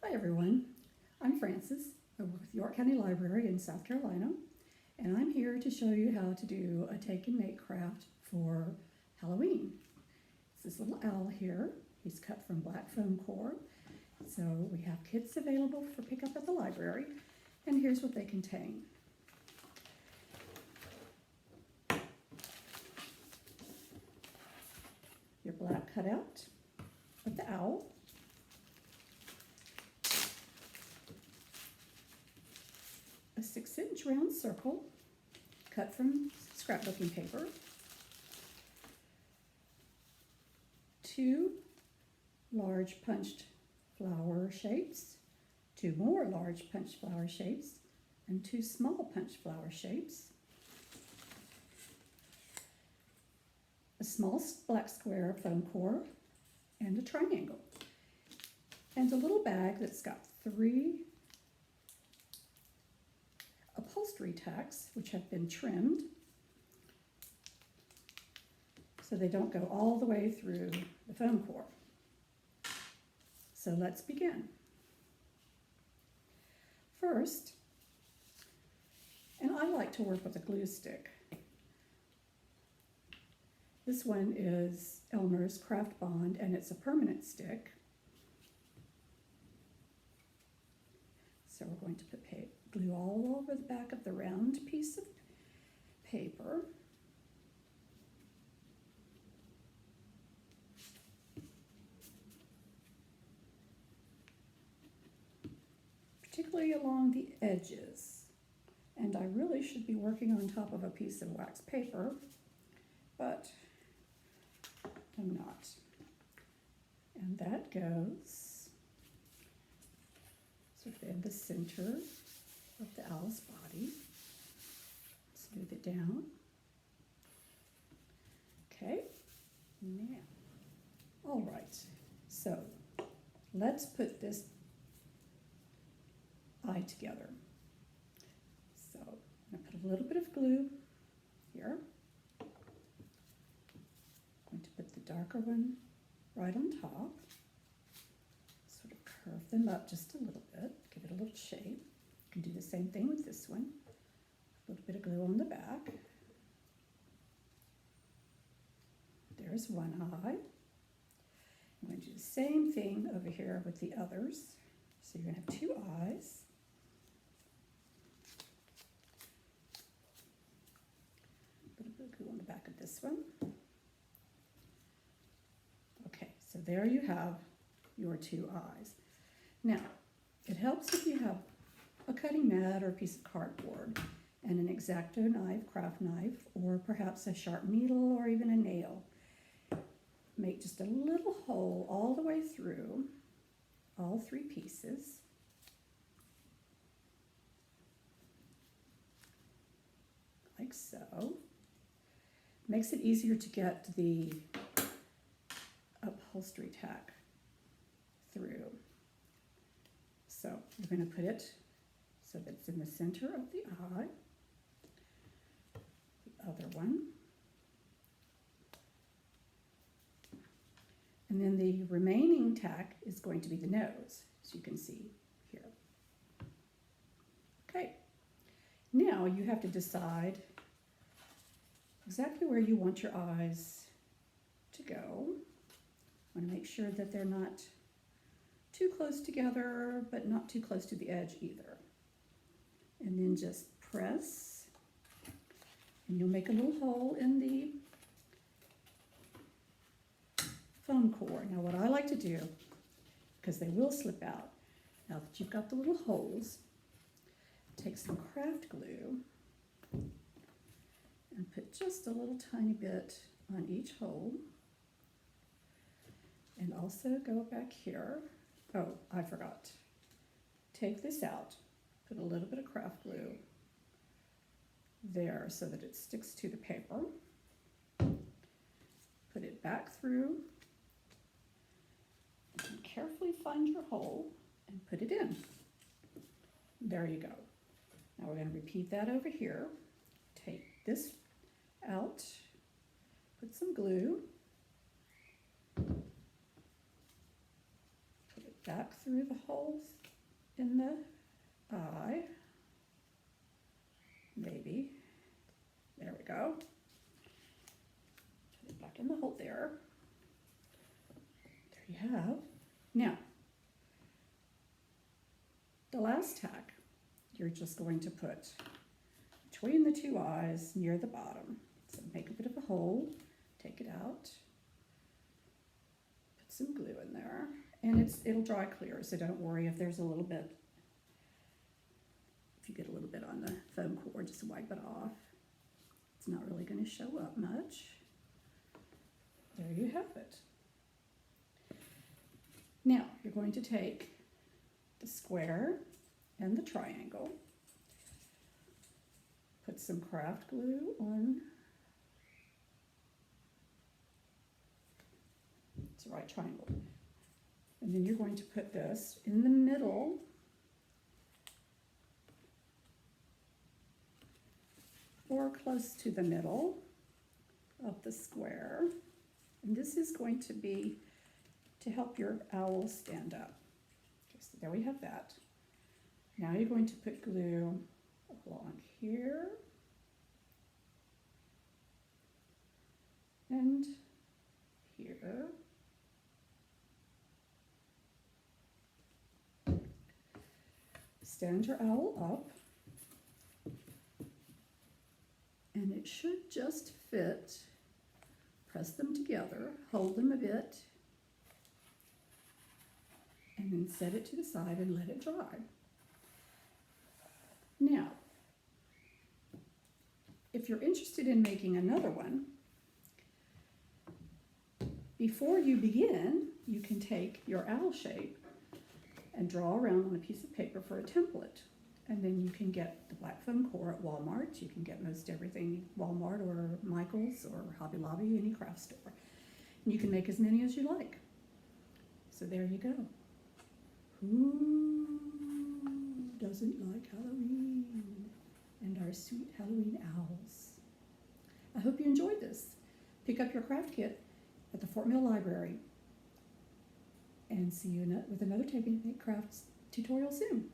Hi everyone, I'm Frances. I work with York County Library in South Carolina, and I'm here to show you how to do a take and make craft for Halloween. It's this little owl here. He's cut from black foam core. So we have kits available for pickup at the library, and here's what they contain. Your black cutout of the owl, a 6-inch round circle cut from scrapbooking paper, 2 large punched flower shapes, 2 more large punched flower shapes, and 2 small punched flower shapes, a small black square of foam core, and a triangle, and a little bag that's got 3 upholstery tacks which have been trimmed so they don't go all the way through the foam core. So let's begin. First, and I like to work with a glue stick. This one is Elmer's Craft Bond, and it's a permanent stick. So we're going to put glue all over the back of the round piece of paper. Particularly along the edges. And I really should be working on top of a piece of wax paper, but I'm not. And that goes sort of in the center of the owl's body. Smooth it down. Okay, now, all right, so let's put this eye together. So I'm going to put a little bit of glue here. I'm going to put the darker one right on top. Sort of curve them up just a little bit, give it a little shape. You can do the same thing with this one. A little bit of glue on the back. There's one eye. I'm going to do the same thing over here with the others. So you're going to have 2 eyes. A little bit of glue on the back of this one. Okay, so there you have your 2 eyes. Now, it helps if you have a cutting mat or a piece of cardboard and an X-Acto knife, craft knife, or perhaps a sharp needle or even a nail. Make just a little hole all the way through all 3 pieces. Like so. Makes it easier to get the upholstery tack through. So you're going to put it so that it's in the center of the eye. The other one. And then the remaining tack is going to be the nose, as you can see here. Okay, now you have to decide exactly where you want your eyes to go. You want to make sure that they're not too close together, but not too close to the edge either. And then just press, and you'll make a little hole in the foam core. Now what I like to do, because they will slip out, now that you've got the little holes, take some craft glue and put just a little tiny bit on each hole. And also go back here. Oh, I forgot. Take this out, put a little bit of craft glue there so that it sticks to the paper. Put it back through. And carefully find your hole and put it in. There you go. Now we're going to repeat that over here. Take this out, put some glue, put it back through the holes in the eye. Maybe. There we go. Put it back in the hole there. There you have. Now, the last tack, you're just going to put between the two eyes near the bottom. So make a bit of a hole, take it out, put some glue in there, and it'll dry clear, so don't worry if there's a little bit, if you get a little bit on the foam core, just wipe it off. It's not really going to show up much. There you have it. Now you're going to take the square and the triangle, put some craft glue on, it's the right triangle, and then you're going to put this in the middle or close to the middle of the square, and this is going to be to help your owl stand up. Okay, so there we have that. Now you're going to put glue along here and here. Stand your owl up, and it should just fit. Press them together, hold them a bit, and then set it to the side and let it dry. Now, if you're interested in making another one, before you begin, you can take your owl shape and draw around on a piece of paper for a template. And then you can get the black foam core at Walmart. You can get most everything Walmart or Michael's or Hobby Lobby, any craft store. And you can make as many as you like. So there you go. Who doesn't like Halloween? And our sweet Halloween owls. I hope you enjoyed this. Pick up your craft kit at the Fort Mill Library. And see you with another Take and Make Crafts tutorial soon.